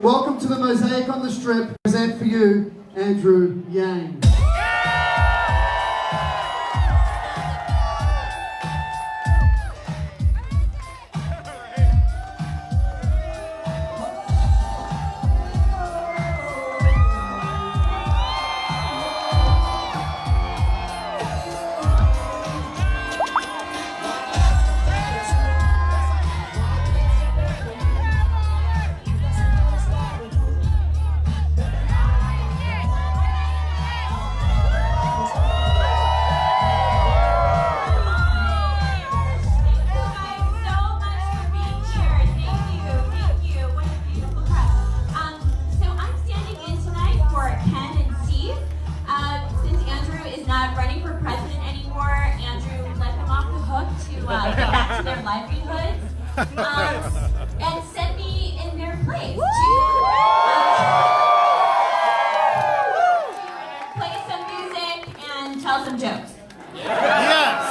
Welcome to the Mosaic on the Strip. Present for you, Andrew Yang. Get back to their livelihoods and sent me in their place to play some music and tell some jokes. Yes!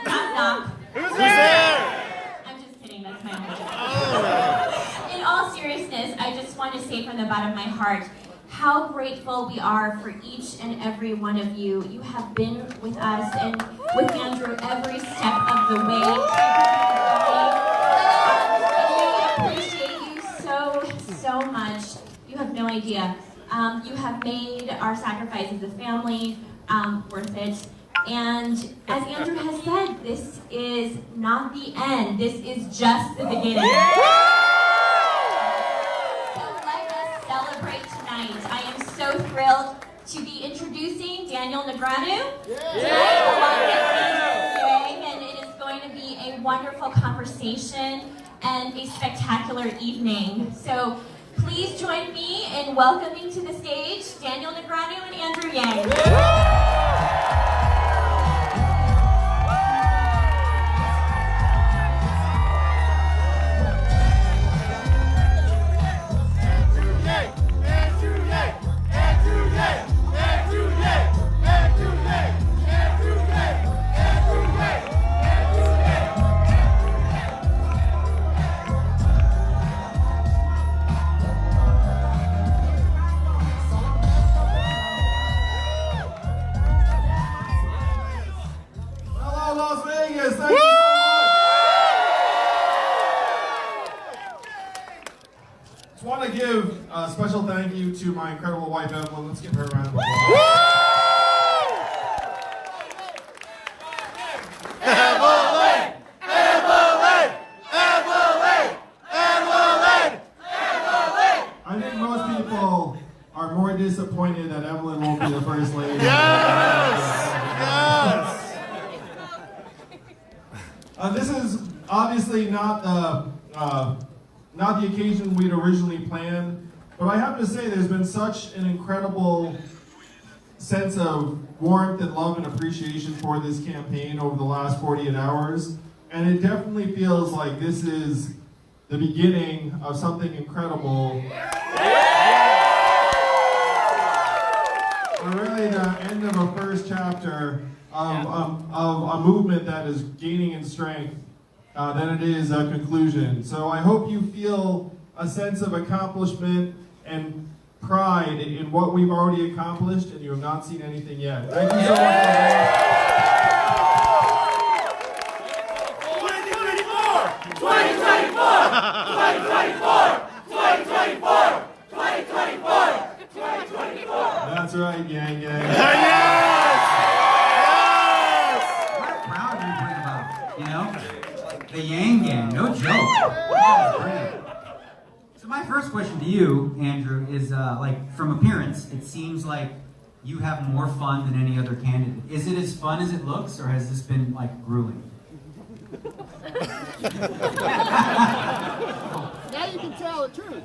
Knock knock. Who's there? I'm just kidding, that's my own joke. In all seriousness, I just want to say from the bottom of my heart how grateful we are for each and every one of you. You have been with us and with Andrew every step of the way. And we appreciate you so much. You have no idea. You have made our sacrifice as a family worth it. And as Andrew has said, this is not the end. This is just the beginning. So thrilled to be introducing Daniel Negreanu tonight, along with Yang, and it is going to be a wonderful conversation and a spectacular evening. So please join me in welcoming to the stage Daniel Negreanu and Andrew Yang. Las Vegas, thank you so much. Just want to give a special thank you to my incredible wife, Evelyn. Let's give her a round of applause. I think most people are more disappointed that Evelyn won't be the first lady. Yes! This is obviously not the occasion we'd originally planned, but I have to say there's been such an incredible sense of warmth and love and appreciation for this campaign over the last 48 hours, and it definitely feels like this is the beginning of something incredible. Or really the end of a first chapter of a movement that is gaining in strength than it is a conclusion. So I hope you feel a sense of accomplishment and pride in what we've already accomplished, and you have not seen anything yet. Thank you so much. 2024! That's right, Yang Yang. Yes! What a crowd you bring about, you know? The Yang Gang, no joke. That is brilliant. So my first question to you, Andrew, is like from appearance, it seems like you have more fun than any other candidate. Is it as fun as it looks, or has this been like grueling? Now you can tell the truth.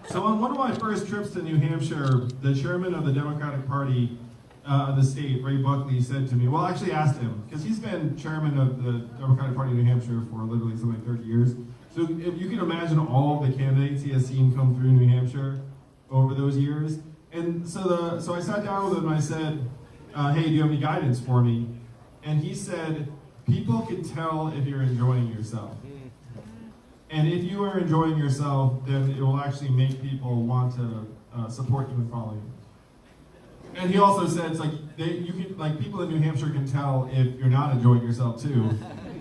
So on one of my first trips to New Hampshire, the chairman of the Democratic Party of the state, Ray Buckley, said to me, well, I actually asked him, because he's been chairman of the Democratic Party of New Hampshire for literally something like 30 years. So if you can imagine all of the candidates he has seen come through New Hampshire over those years. And so I sat down with him and I said, hey, do you have any guidance for me? And he said, people can tell if you're enjoying yourself. And if you are enjoying yourself, then it will actually make people want to support you and follow you. And he also said, it's like, people in New Hampshire can tell if you're not enjoying yourself too,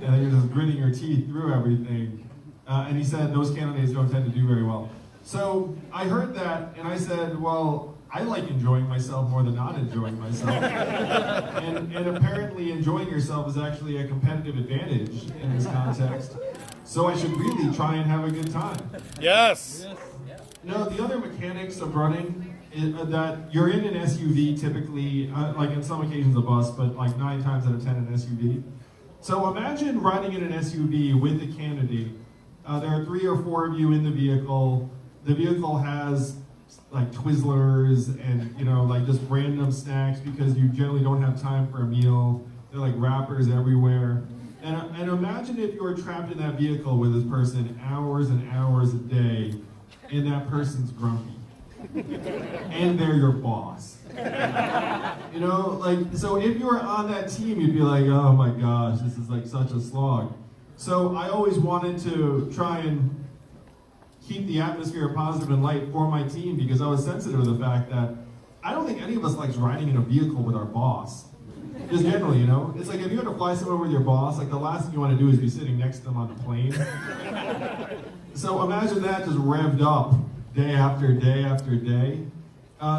and you're just gritting your teeth through everything. And he said those candidates don't tend to do very well. So I heard that, and I said, well, I like enjoying myself more than not enjoying myself. and apparently enjoying yourself is actually a competitive advantage in this context. So I should really try and have a good time. Yes. You know, the other mechanics of running is that you're in an SUV typically, like in some occasions a bus, but like 9 times out of 10 an SUV. So imagine riding in an SUV with a candidate. There are 3 or 4 of you in the vehicle. The vehicle has like Twizzlers and, you know, like just random snacks because you generally don't have time for a meal. There are like wrappers everywhere. And imagine if you were trapped in that vehicle with this person hours and hours a day, and that person's grumpy. And they're your boss. You know, like, so if you were on that team, you'd be like, oh my gosh, this is like such a slog. So I always wanted to try and keep the atmosphere positive and light for my team because I was sensitive to the fact that I don't think any of us likes riding in a vehicle with our boss. Just generally, you know? It's like if you had to fly somewhere with your boss, like the last thing you want to do is be sitting next to them on the plane. So imagine that just revved up day after day after day.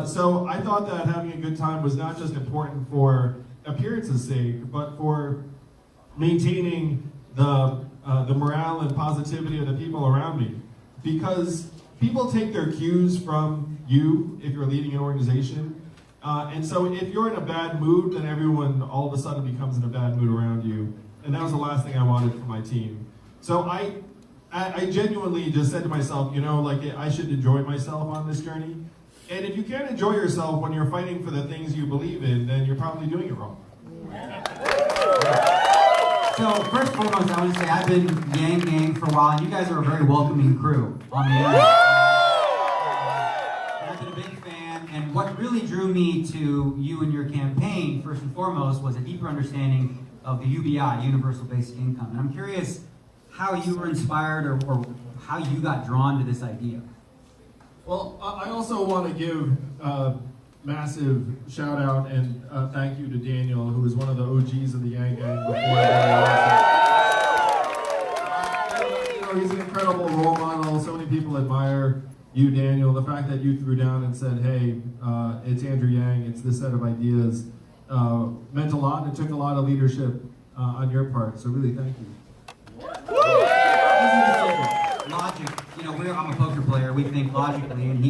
So I thought that having a good time was not just important for appearance's sake, but for maintaining the morale and positivity of the people around me. Because people take their cues from you if you're leading an organization. And so if you're in a bad mood, then everyone all of a sudden becomes in a bad mood around you. And that was the last thing I wanted for my team. So I genuinely just said to myself, you know, like I should enjoy myself on this journey. And if you can't enjoy yourself when you're fighting for the things you believe in, then you're probably doing it wrong. So first and foremost, I want to say I've been Yang Gang for a while, and you guys are a very welcoming crew on the internet. I've been a big fan, and what really drew me to you and your campaign, first and foremost, was a deeper understanding of the UBI, Universal Basic Income. And I'm curious how you were inspired or how you got drawn to this idea. Well, I also want to give a massive shout out and thank you to Daniel, who was one of the OGs of the Yang Gang before you know, he's an incredible role model. So many people admire you, Daniel. The fact that you threw down and said, hey, it's Andrew Yang, it's this set of ideas, meant a lot, and it took a lot of leadership on your part. So really, thank you. Logic, you know, I'm a poker player, we think logically, and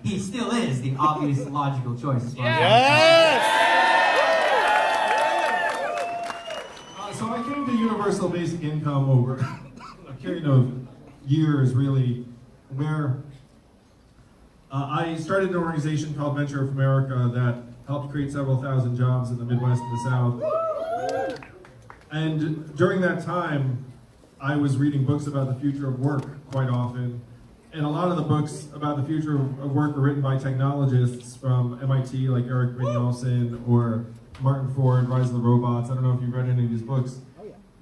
he still is the obvious logical choice as far as Yes. So I came to Universal Basic Income over a period of years, really, where I started an organization called Venture of America that helped create several thousand jobs in the Midwest and the South. And during that time, I was reading books about the future of work quite often. And a lot of the books about the future of work were written by technologists from MIT, like Eric Brynjolfsson or Martin Ford, Rise of the Robots. I don't know if you've read any of these books.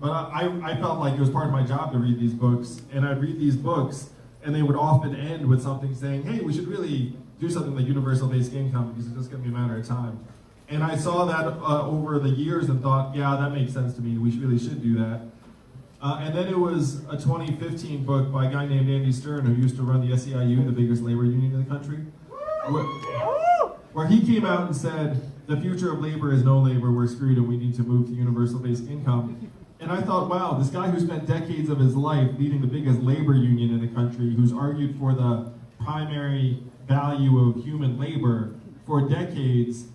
But I felt like it was part of my job to read these books. And I'd read these books, and they would often end with something saying, hey, we should really do something like universal basic income because it's just going to be a matter of time. And I saw that over the years and thought, yeah, that makes sense to me. We really should do that. And then it was a 2015 book by a guy named Andy Stern, who used to run the SEIU, the biggest labor union in the country, where he came out and said, the future of labor is no labor, we're screwed and we need to move to universal basic income. And I thought, wow, this guy who spent decades of his life leading the biggest labor union in the country, who's argued for the primary value of human labor for decades,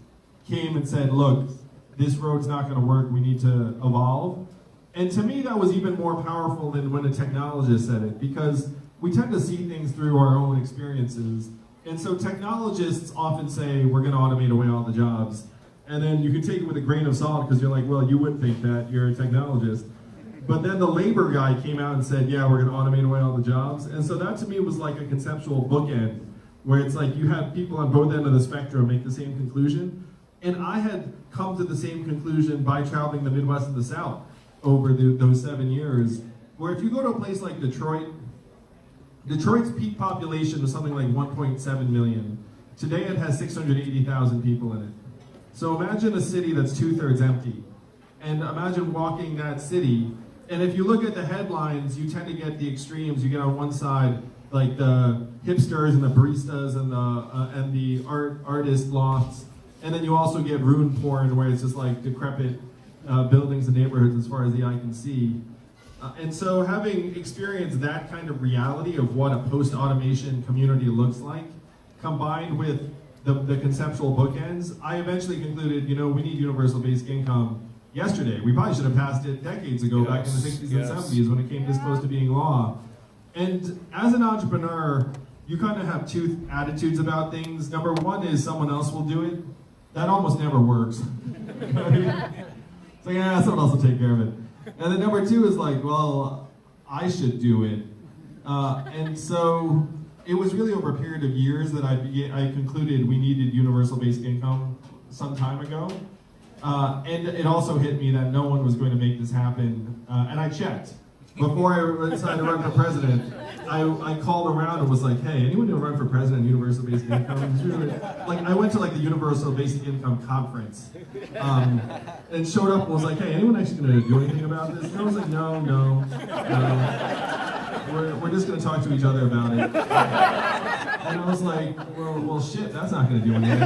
came and said, look, this road's not going to work, we need to evolve. And to me, that was even more powerful than when a technologist said it, because we tend to see things through our own experiences. And so technologists often say, we're going to automate away all the jobs. And then you can take it with a grain of salt, because you're like, well, you wouldn't think that, you're a technologist. But then the labor guy came out and said, yeah, we're going to automate away all the jobs. And so that to me was like a conceptual bookend, where it's like you have people on both ends of the spectrum make the same conclusion. And I had come to the same conclusion by traveling the Midwest and the South over those 7 years, where if you go to a place like Detroit, Detroit's peak population was something like 1.7 million. Today it has 680,000 people in it. So imagine a city that's 2/3 empty. And imagine walking that city. And if you look at the headlines, you tend to get the extremes. You get on one side, like the hipsters and the baristas and the artist lofts. And then you also get ruin porn, where it's just like decrepit buildings and neighborhoods as far as the eye can see. And so having experienced that kind of reality of what a post-automation community looks like, combined with the conceptual bookends, I eventually concluded, we need universal basic income yesterday. We probably should have passed it decades ago, back in the 60s and 70s, when it came this close to being law. And as an entrepreneur, you kind of have two attitudes about things. Number one is someone else will do it. That almost never works. It's like, someone else will take care of it. And then number two is like, well, I should do it. And so it was really over a period of years that I concluded we needed universal basic income some time ago. And it also hit me that no one was going to make this happen. And I checked. Before I decided to run for president, I called around and was like, hey, anyone who run for president, universal basic income? Like, I went to like the universal basic income conference and showed up and was like, hey, anyone actually going to do anything about this? And I was like, no. We're just going to talk to each other about it. And I was like, well shit, that's not going to do anything.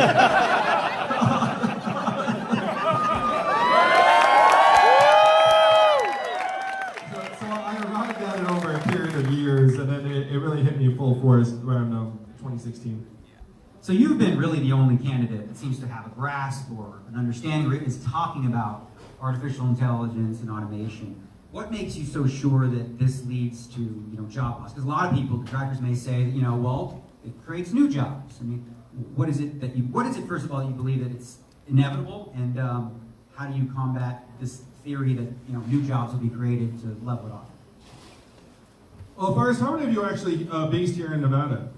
And then it really hit me full force around 2016. So you've been really the only candidate that seems to have a grasp or an understanding, or is talking about artificial intelligence and automation. What makes you so sure that this leads to job loss? Because a lot of people, detractors may say, well, it creates new jobs. I mean, what is it first of all you believe that it's inevitable, and how do you combat this theory that new jobs will be created to level it off? Well, first, how many of you are actually based here in Nevada?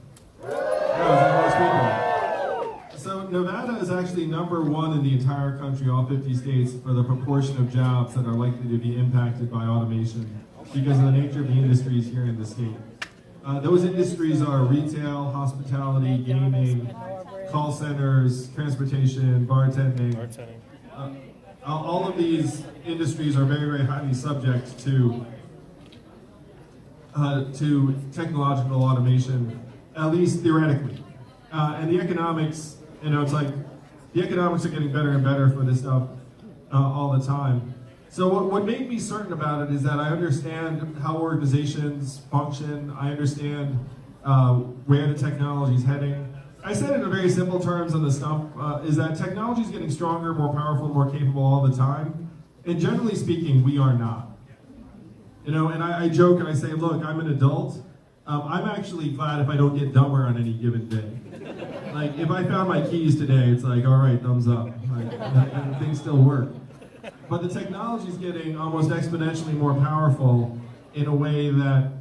Yeah, most people. So Nevada is actually #1 in the entire country, all 50 states, for the proportion of jobs that are likely to be impacted by automation because of the nature of the industries here in the state. Those industries are retail, hospitality, gaming, call centers, transportation, bartending. All of these industries are very, very highly subject to technological automation, at least theoretically. And the economics, it's like, the economics are getting better and better for this stuff all the time. So what made me certain about it is that I understand how organizations function. I understand where the technology is heading. I said it in very simple terms on the stump, is that technology is getting stronger, more powerful, more capable all the time. And generally speaking, we are not. And I joke and I say, look, I'm an adult. I'm actually glad if I don't get dumber on any given day. Like, if I found my keys today, it's like, all right, thumbs up. Like, things still work. But the technology is getting almost exponentially more powerful in a way that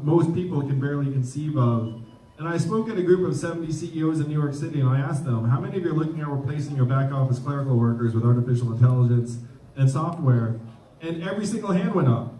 most people can barely conceive of. And I spoke at a group of 70 CEOs in New York City, and I asked them, how many of you are looking at replacing your back office clerical workers with artificial intelligence and software? And every single hand went up.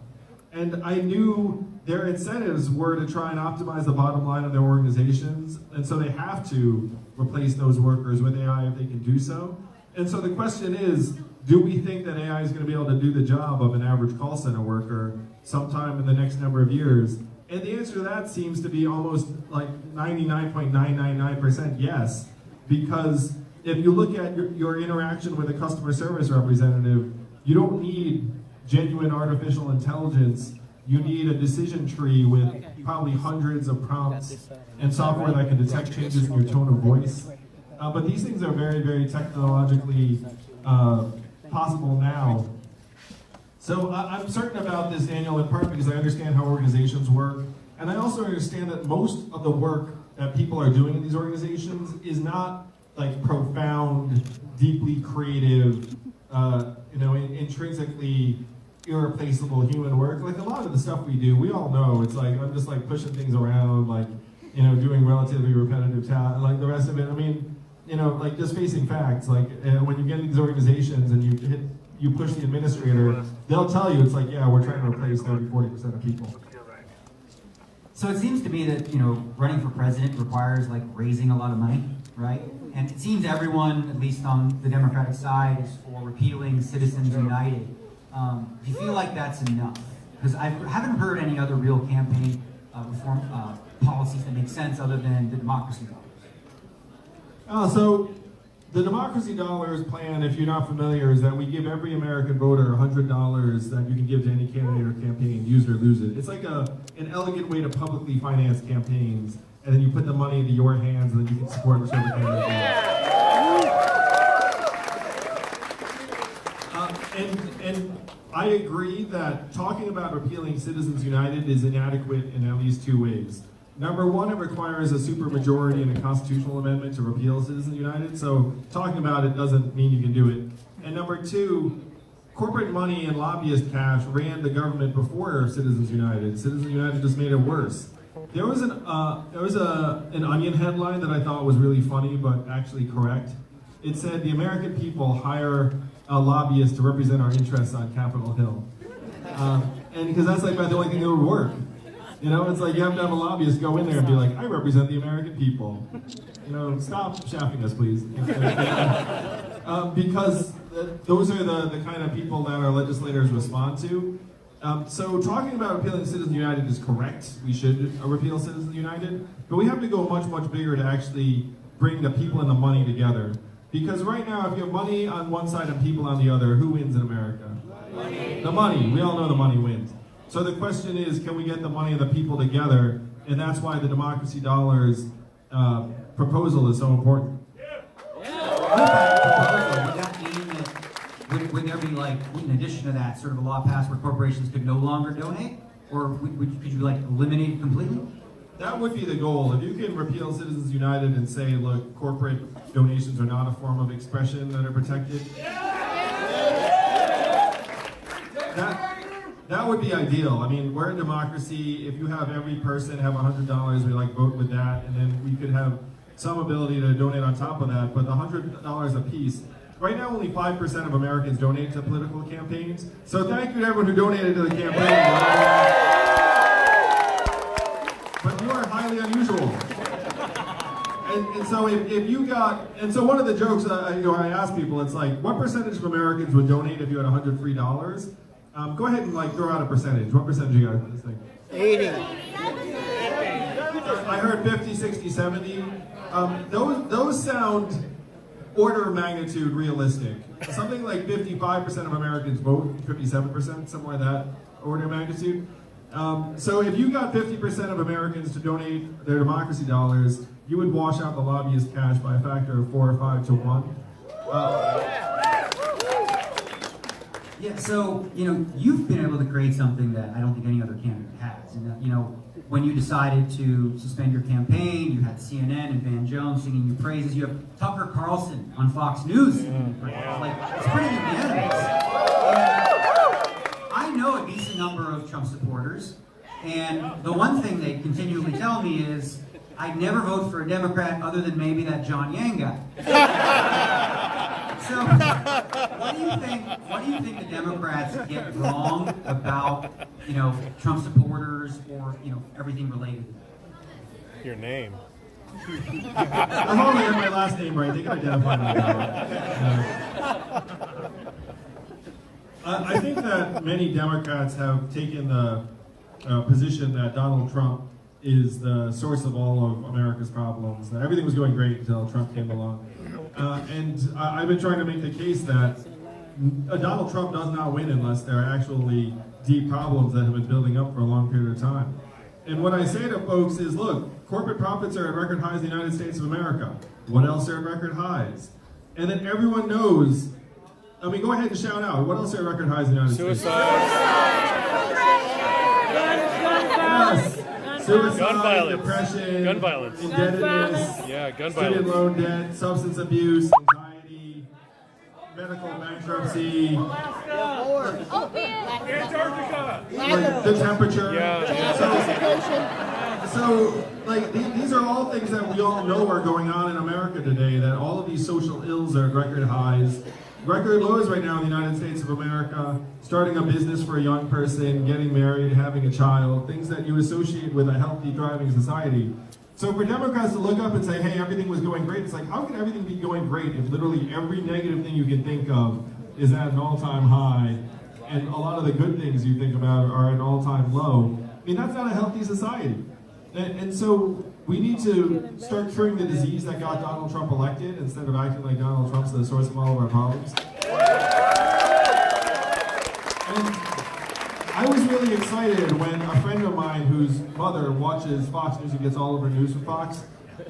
And I knew their incentives were to try and optimize the bottom line of their organizations, and so they have to replace those workers with AI if they can do so. And so the question is, do we think that AI is going to be able to do the job of an average call center worker sometime in the next number of years? And the answer to that seems to be almost like 99.999% yes, because if you look at your interaction with a customer service representative, you don't need genuine artificial intelligence. You need a decision tree with probably hundreds of prompts and software that can detect changes in your tone of voice. But these things are very, very technologically possible now. So I'm certain about this, Daniel, in part because I understand how organizations work. And I also understand that most of the work that people are doing in these organizations is not like profound, deeply creative, intrinsically irreplaceable human work. Like a lot of the stuff we do, we all know it's like I'm just like pushing things around, like doing relatively repetitive tasks. Like the rest of it, I mean, like just facing facts. Like when you get into these organizations and you push the administrator, they'll tell you it's like, yeah, we're trying to replace 30-40% of people. So it seems to me that, you know, running for president requires like raising a lot of money, right? And it seems everyone, at least on the Democratic side, is for repealing Citizens United. Do you feel like that's enough? Because I haven't heard any other real campaign reform policies that make sense other than the democracy dollars. So the Democracy Dollars plan, if you're not familiar, is that we give every American voter $100 that you can give to any candidate or campaign, use it or lose it. It's like an elegant way to publicly finance campaigns, and then you put the money into your hands, and then you can support whichever candidate you want. And I agree that talking about repealing Citizens United is inadequate in at least two ways. Number one, it requires a supermajority and a constitutional amendment to repeal Citizens United, so talking about it doesn't mean you can do it. And number two, corporate money and lobbyist cash ran the government before Citizens United. Citizens United just made it worse. There was an Onion headline that I thought was really funny, but actually correct. It said, "The American people hire a lobbyist to represent our interests on Capitol Hill." And because that's like about the only thing that would work. You know, it's like you have to have a lobbyist go in there and be like, "I represent the American people." You know, stop shafting us, please. Because those are the kind of people that our legislators respond to. So talking about repealing Citizens United is correct. We should repeal Citizens United. But we have to go much, much bigger to actually bring the people and the money together. Because right now, if you have money on one side and people on the other, who wins in America? Money. The money. We all know the money wins. So the question is, can we get the money and the people together? And that's why the Democracy Dollars proposal is so important. Would that mean that, would there be like, in addition to that, sort of a law passed where corporations could no longer donate? Or could you like eliminate it completely? That would be the goal. If you can repeal Citizens United and say, look, corporate donations are not a form of expression that are protected. That would be ideal. I mean, we're a democracy. If you have every person have $100, we like vote with that, and then we could have some ability to donate on top of that. But the $100 a piece, right now only 5% of Americans donate to political campaigns. So thank you to everyone who donated to the campaign. But you are highly unusual. And so if you got, and so one of the jokes I ask people, it's like, what percentage of Americans would donate if you had $100 free dollars? Go ahead and like throw out a percentage. What percentage you got for this thing? 80. I heard 50, 60, 70. Those sound order of magnitude realistic. Something like 55% of Americans vote, 57%, somewhere in that order of magnitude. So if you got 50% of Americans to donate their democracy dollars, you would wash out the lobbyist cash by a factor of 4 or 5 to 1. Yeah, so, you know, you've been able to create something that I don't think any other candidate has. And, you know, when you decided to suspend your campaign, you had CNN and Van Jones singing your praises. You have Tucker Carlson on Fox News. Like, it's pretty unanimous. I know a decent number of Trump supporters, and the one thing they continually tell me is, I'd never vote for a Democrat other than maybe that John Yang guy. So, what do you think the Democrats get wrong about, you know, Trump supporters or, you know, everything related to that? Your name. As long as I have my last name right, they can identify me. I think that many Democrats have taken the position that Donald Trump is the source of all of America's problems. That everything was going great until Trump came along. And I've been trying to make the case that Donald Trump does not win unless there are actually deep problems that have been building up for a long period of time. And what I say to folks is, look, corporate profits are at record highs in the United States of America. What else are at record highs? And then everyone knows, I mean, go ahead and shout out. What else are at record highs in the United States? Yes. Suicide, gun violence, depression, gun violence, indebtedness, yeah, gun student violence, loan debt, substance abuse, anxiety, medical bankruptcy, Antarctica, like the temperature. Yeah. So like these are all things that we all know are going on in America today. That all of these social ills are at record highs. record lows right now in the United States of America. Starting a business for a young person, getting married, having a child, things that you associate with a healthy, thriving society. So for Democrats to look up and say, hey, everything was going great, it's like, how can everything be going great if literally every negative thing you can think of is at an all-time high, and a lot of the good things you think about are at an all-time low? I mean, that's not a healthy society. And so we need to start curing the disease that got Donald Trump elected instead of acting like Donald Trump's the source of all of our problems. And I was really excited when a friend of mine whose mother watches Fox News and gets all of her news from Fox,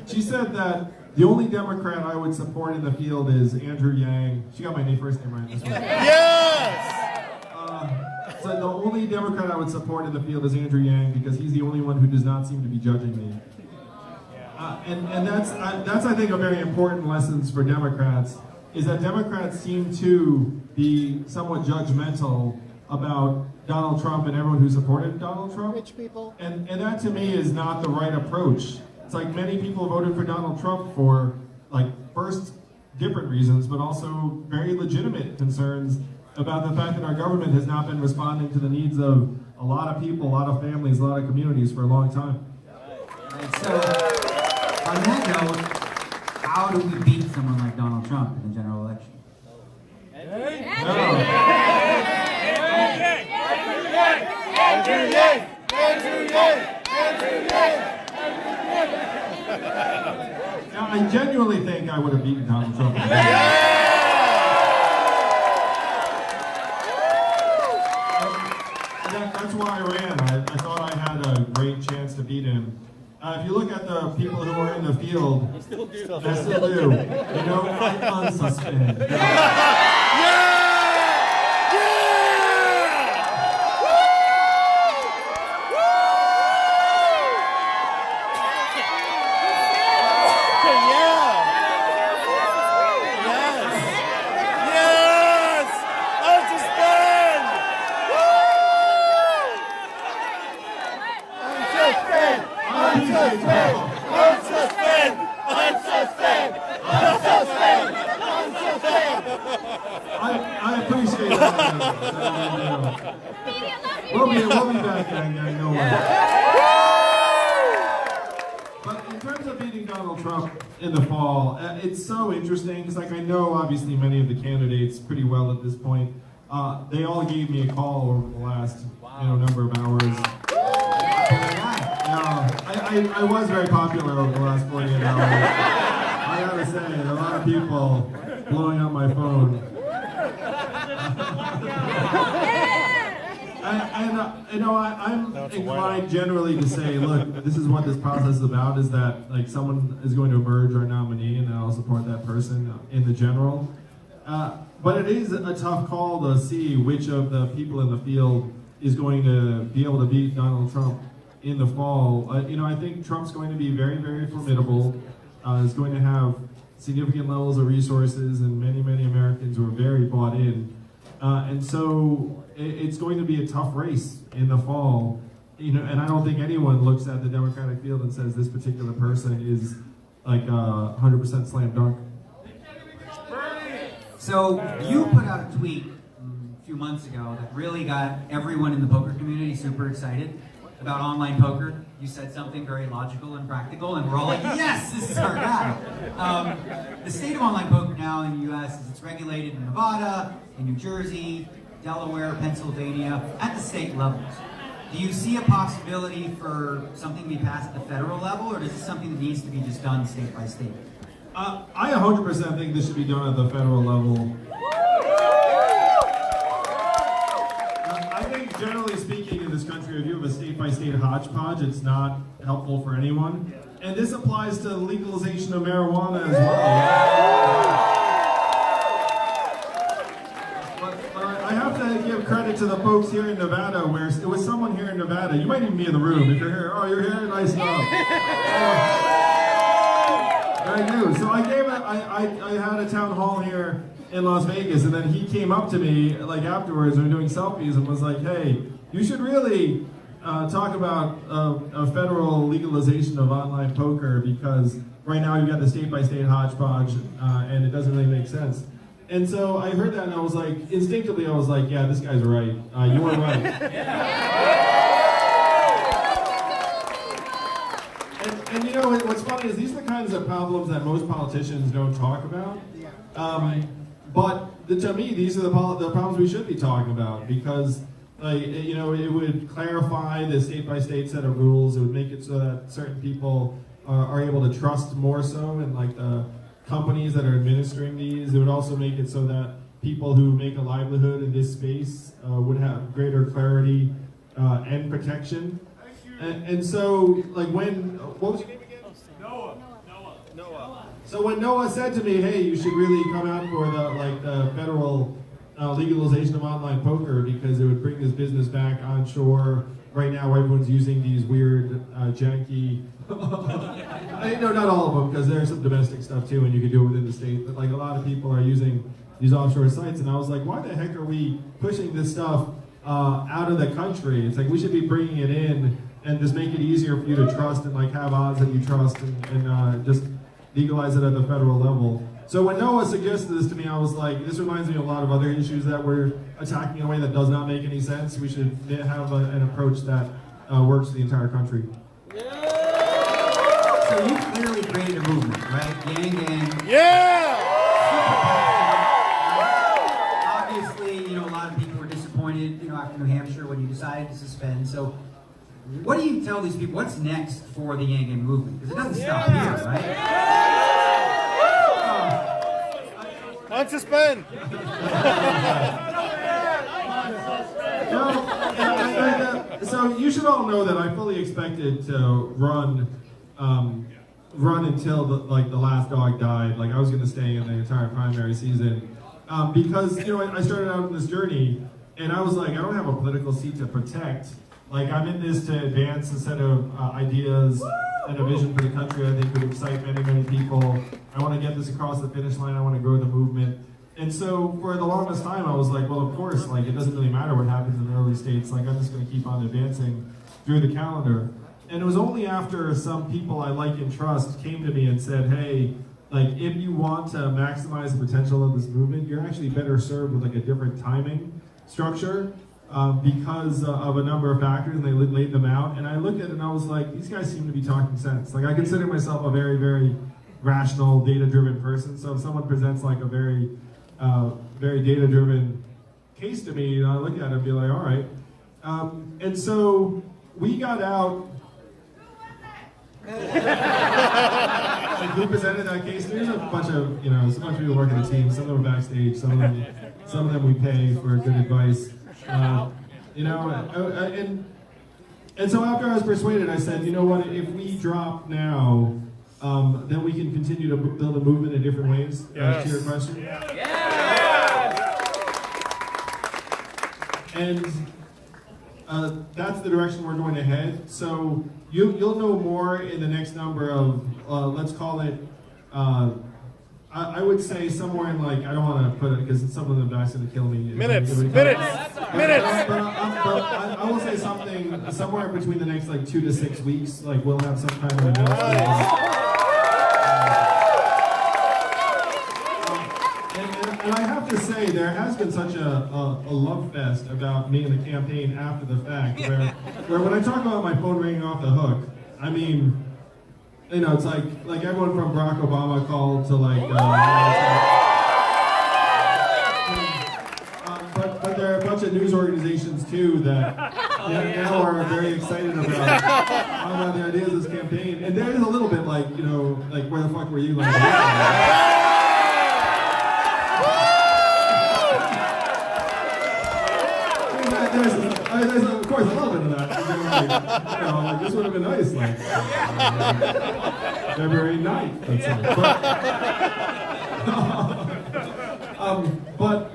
she said that the only Democrat I would support in the field is Andrew Yang. She got my first name right this one. Yes! So the only Democrat I would support in the field is Andrew Yang because he's the only one who does not seem to be judging me. And that's I think a very important lesson for Democrats, is that Democrats seem to be somewhat judgmental about Donald Trump and everyone who supported Donald Trump. Rich people. And that to me is not the right approach. It's like many people voted for Donald Trump for, like, first different reasons, but also very legitimate concerns about the fact that our government has not been responding to the needs of a lot of people, a lot of families, a lot of communities for a long time. Right, so, on that note, how do we beat someone like Donald Trump in the general election? Now, I genuinely think I would have beaten Donald Trump. That's why I ran. I thought I had a great chance to beat him. If you look at the people who are in the field, they still do. You know, I unsuspend. I appreciate that. We'll be back, gang, no worries. But in terms of beating Donald Trump in the fall, it's so interesting because, like, I know obviously many of the candidates pretty well at this point. They all gave me a call over the last number of hours. I was very popular over the last 48 hours. I gotta say, a lot of people blowing up my phone. I'm inclined generally to say, look, this is what this process is about, is that, like, someone is going to emerge our nominee and I'll support that person in the general. But it is a tough call to see which of the people in the field is going to be able to beat Donald Trump in the fall. I think Trump's going to be very, very formidable. Is going to have significant levels of resources, and many, many Americans who are very bought in. And so it's going to be a tough race in the fall. And I don't think anyone looks at the Democratic field and says this particular person is like 100% slam dunk. So you put out a tweet a few months ago that really got everyone in the poker community super excited about online poker. You said something very logical and practical, and we're all like, yes, this is our guy. The state of online poker now in the U.S. is it's regulated in Nevada, in New Jersey, Delaware, Pennsylvania, at the state levels. Do you see a possibility for something to be passed at the federal level, or is this something that needs to be just done state by state? I 100% think this should be done at the federal level. I think, generally speaking, in this country, if you have a state-by-state hodgepodge, it's not helpful for anyone. And this applies to legalization of marijuana as well. But I have to give credit to the folks here in Nevada, where it was someone here in Nevada. You might even be in the room if you're here. Oh, you're here? Nice stuff. I do. So I had a town hall here in Las Vegas, and then he came up to me like afterwards, we were doing selfies, and was like, "Hey, you should really talk about a federal legalization of online poker, because right now you've got the state-by-state hodgepodge, and it doesn't really make sense." And so I heard that and I was like, instinctively I was like, yeah, this guy's right. You were right. And you know, what's funny is these are the kinds of problems that most politicians don't talk about. But to me, these are the problems we should be talking about because, you know, it would clarify the state-by-state set of rules. It would make it so that certain people are able to trust more so in like the companies that are administering these. It would also make it so that people who make a livelihood in this space would have greater clarity and protection. And so, like what was your name again? Noah. So when Noah said to me, hey, you should really come out for the federal legalization of online poker because it would bring this business back onshore. Right now, everyone's using these weird, janky, no, not all of them, because there's some domestic stuff too, and you can do it within the state, but like a lot of people are using these offshore sites, and I was like, why the heck are we pushing this stuff out of the country? It's like we should be bringing it in and just make it easier for you to trust and like have odds that you trust and just legalize it at the federal level. So when Noah suggested this to me, I was like, this reminds me of a lot of other issues that we're attacking in a way that does not make any sense. We should have an approach that works for the entire country. So you clearly created a movement, right? Yang Gang. Yeah! Obviously, you know, a lot of people were disappointed, you know, after New Hampshire when you decided to suspend. So what do you tell these people? What's next for the Yang Gang movement? Because it doesn't stop here, right? Unsuspend! So you should all know that I fully expected to run until the last dog died. Like I was going to stay in the entire primary season because you know I started out on this journey and I was like, I don't have a political seat to protect. Like I'm in this to advance a set of ideas and a vision for the country I think would excite many, many people. I want to get this across the finish line. I want to grow the movement. And so for the longest time, I was like, well, of course, like it doesn't really matter what happens in the early states. Like I'm just going to keep on advancing through the calendar. And it was only after some people I like and trust came to me and said, hey, like if you want to maximize the potential of this movement, you're actually better served with like a different timing structure. Because of a number of factors, and they laid them out. And I looked at it and I was like, these guys seem to be talking sense. Like I consider myself a very, very rational, data-driven person. So if someone presents like a very, very data-driven case to me, I look at it and be like, all right. And so we got out. Like who presented that case? There's a bunch of, you know, there's a bunch of people working the team. Some of them are backstage. Some of them we pay for good advice. You know, and so after I was persuaded, I said, you know what, if we drop now, then we can continue to build a movement in different ways. Yes. To your question. Yes. And that's the direction we're going to head. So you'll know more in the next number of, let's call it, I would say somewhere in like, I don't want to put it because some of them guys going to kill me. Minutes. But I will say something somewhere between the next like 2 to 6 weeks. Like we'll have some kind of announcement. And I have to say, there has been such a love fest about me and the campaign after the fact, where when I talk about my phone ringing off the hook, I mean, you know, it's like everyone from Barack Obama called to like, but there are a bunch of news organizations too that now are very excited about the ideas of this campaign. And there is a little bit like, you know, like where the fuck were you? Like, there's of course a little bit of that. Like, you know, like this would have been nice, like February 9th. But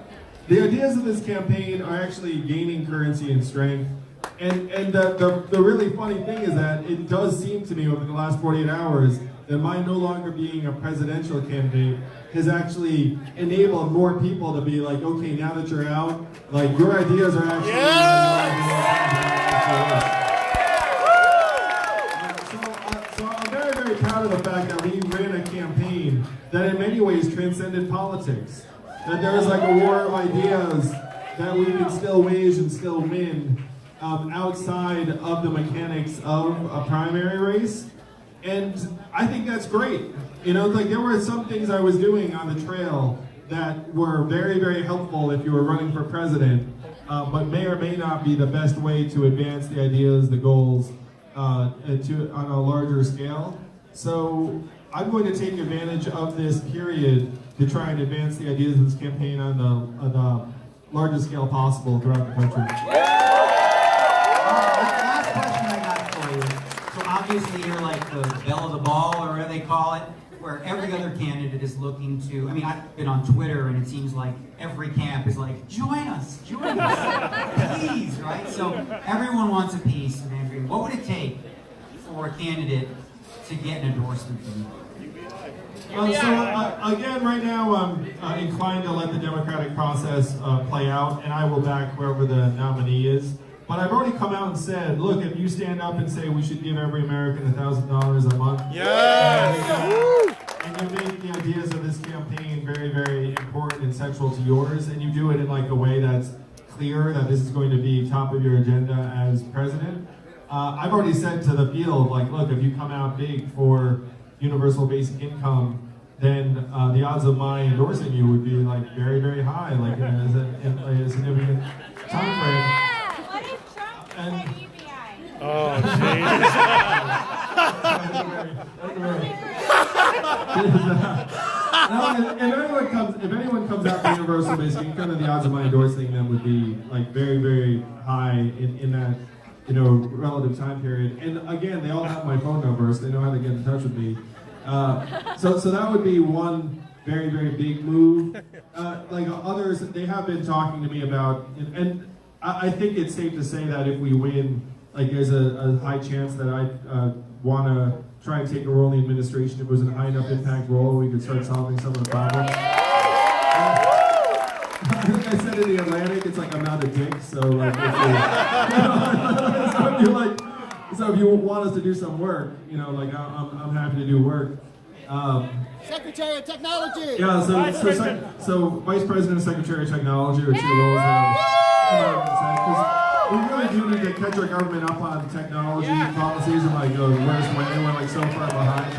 the ideas of this campaign are actually gaining currency and strength. And the really funny thing is that it does seem to me over the last 48 hours that my no longer being a presidential candidate has actually enabled more people to be like, okay, now that you're out, like your ideas are actually. So I'm very, very proud of the fact that we ran a campaign that in many ways transcended politics. that there is like a war of ideas that we can still wage and still win outside of the mechanics of a primary race. And I think that's great. You know, like there were some things I was doing on the trail that were very, very helpful if you were running for president, but may or may not be the best way to advance the ideas, the goals, on a larger scale. So I'm going to take advantage of this period to try and advance the ideas of this campaign on the largest scale possible throughout the country. Last question I got for you. So obviously you're like the belle of the ball, or whatever they call it, where every other candidate is looking to, I mean, I've been on Twitter and it seems like every camp is like, join us, please, right? So everyone wants a piece of Andrew. What would it take for a candidate to get an endorsement from you? Again, right now I'm inclined to let the democratic process play out, and I will back wherever the nominee is. But I've already come out and said, look, if you stand up and say we should give every American $1,000 a month, Yes! and you make the ideas of this campaign very, very important and central to yours, and you do it in like a way that's clear that this is going to be top of your agenda as president. I've already said to the field, like, look, if you come out big for universal basic income, then the odds of my endorsing you would be like very, very high, like in a significant time frame. What if Trump And- said UBI? Oh, if anyone comes out for universal basic income, then the odds of my endorsing them would be like very, very high in that, you know, relative time period. And again, they all have my phone number, so they know how to get in touch with me. So that would be one very, very big move. Like others, they have been talking to me about, and I think it's safe to say that if we win, like there's a high chance that I want to try and take a role in the administration. If it was a high enough impact role, we could start solving some of the problems. I think I said in the Atlantic, it's like I'm not a dick, so like, so if you want us to do some work, you know, like I'm happy to do work. Secretary of Technology. Yeah, so Vice President and Secretary of Technology are two roles that we really do need to catch our government up on technology policies and like the worst way. We're like so far behind.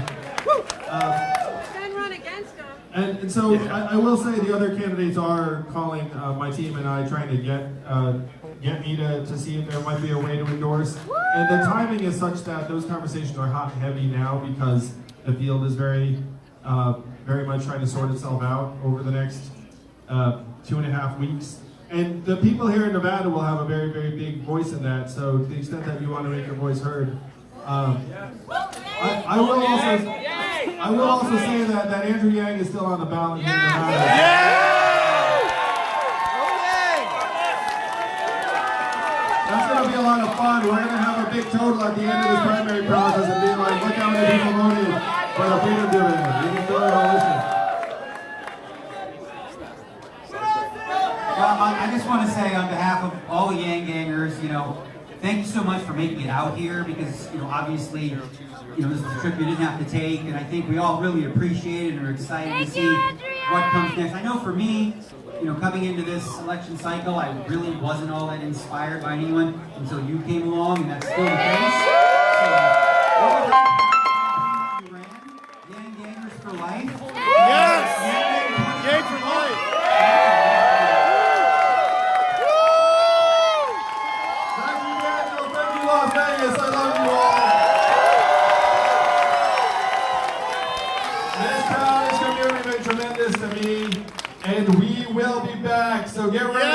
Then run against them. And so I will say the other candidates are calling my team and I trying to get me to see if there might be a way to endorse. And the timing is such that those conversations are hot and heavy now because the field is very much trying to sort itself out over the next 2.5 weeks. And the people here in Nevada will have a very, very big voice in that. So to the extent that you want to make your voice heard, I will also say that Andrew Yang is still on the ballot here in Nevada. That's going to be a lot of fun. We're going to have a big total at the end of this primary process and be like, look how many people voted for the freedom dividend. You can fill it all this. I just want to say on behalf of all the Yang Gangers, you know, thank you so much for making it out here because, you know, obviously, you know, this is a trip you didn't have to take, and I think we all really appreciate it and are excited to see what comes next. I know for me, you know, coming into this election cycle, I really wasn't all that inspired by anyone until you came along, and that's still the case. So, you ran, Yang Gangers for life. Yes! Yay for life! Thank you, Las Vegas. I love you all. This crowd has been tremendous to me, and we will be back. So get ready.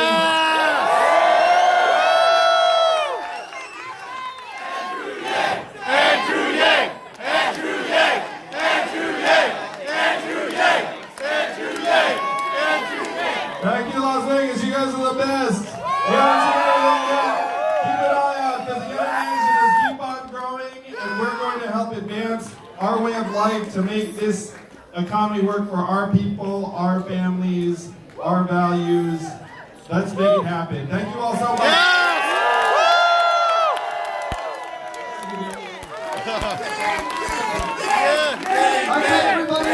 Thank you, Las Vegas. You guys are the best. You haven't seen anything yet. Keep an eye out because the young nation is keep on growing, and we're going to help advance our way of life to make this economy work for our people, our families, our values. Let's make it happen. Thank you all so much. Okay, everybody.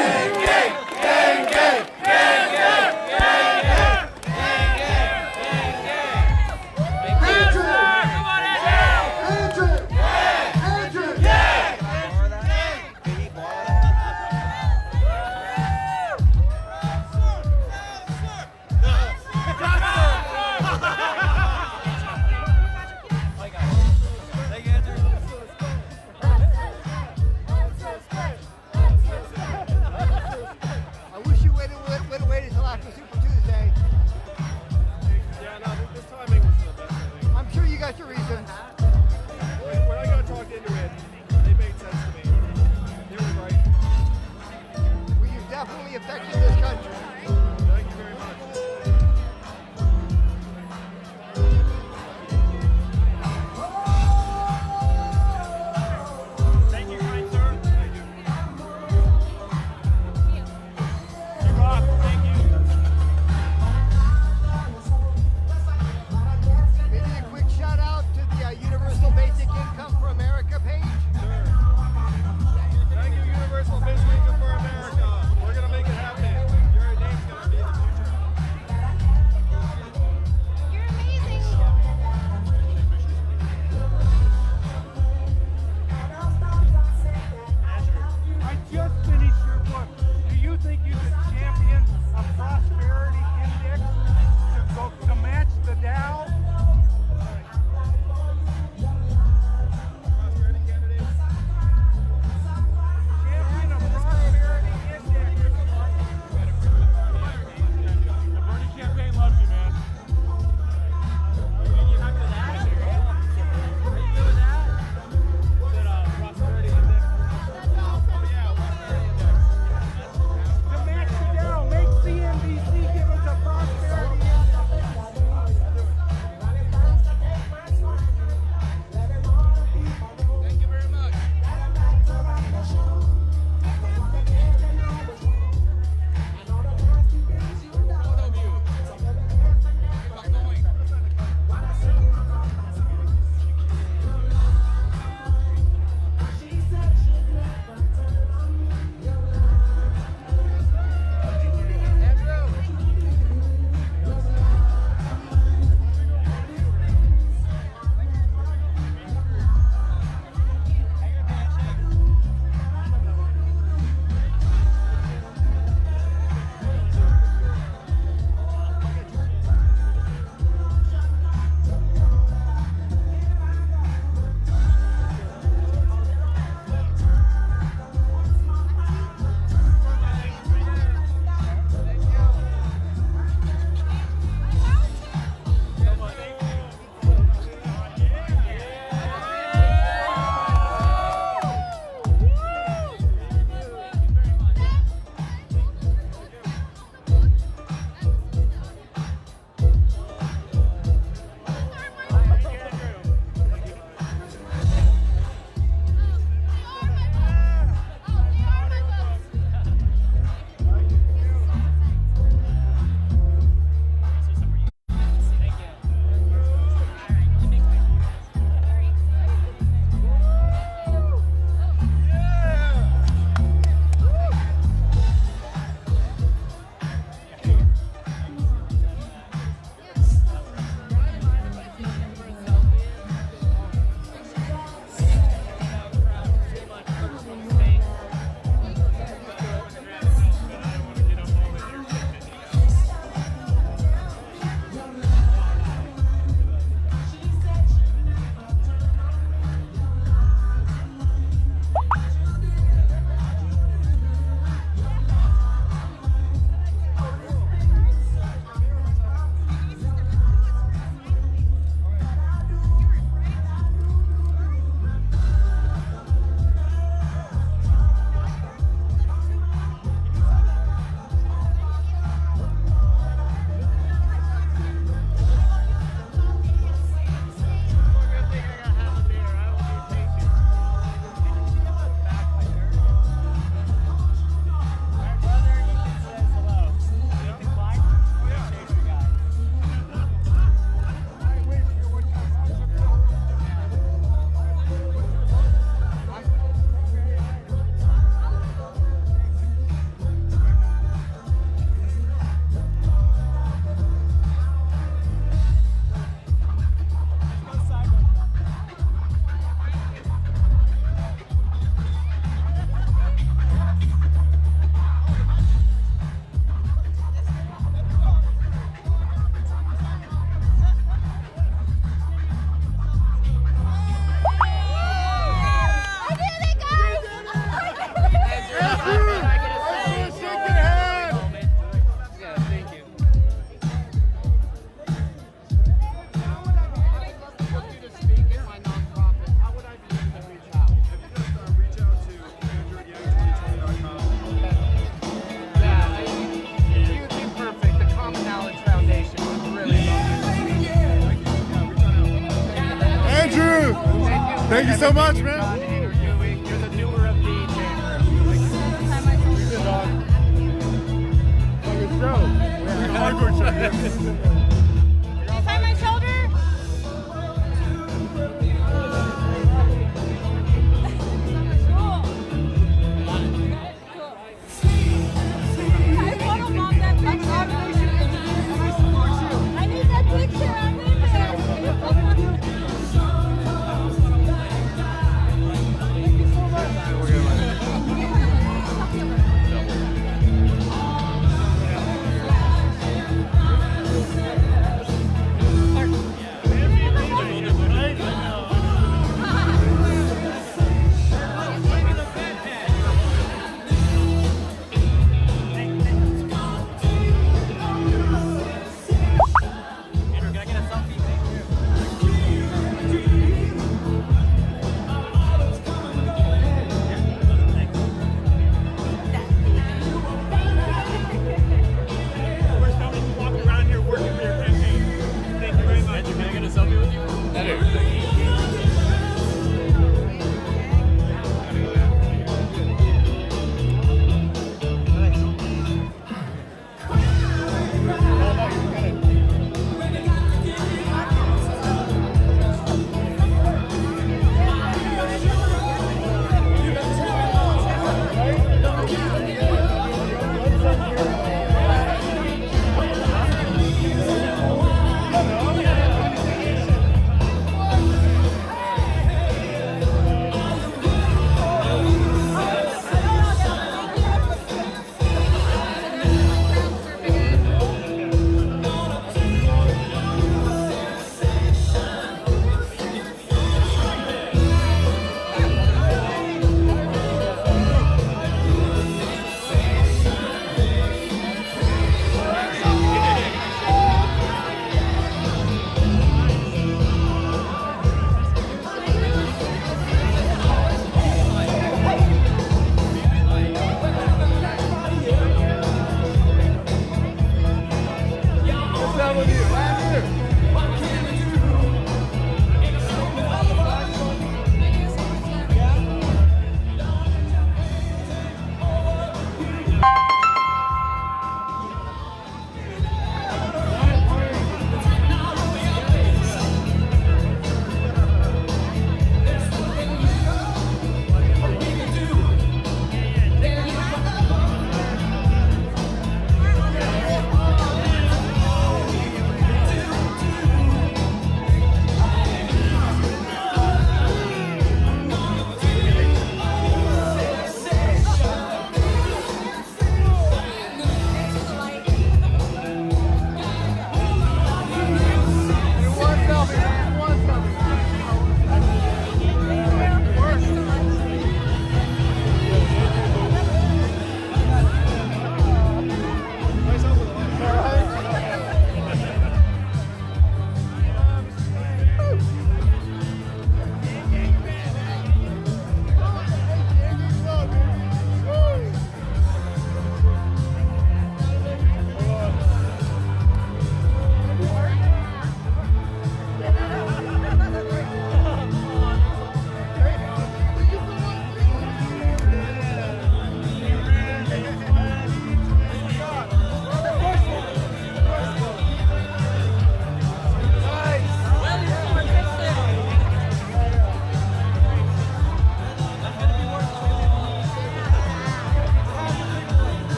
Thank you so much, man.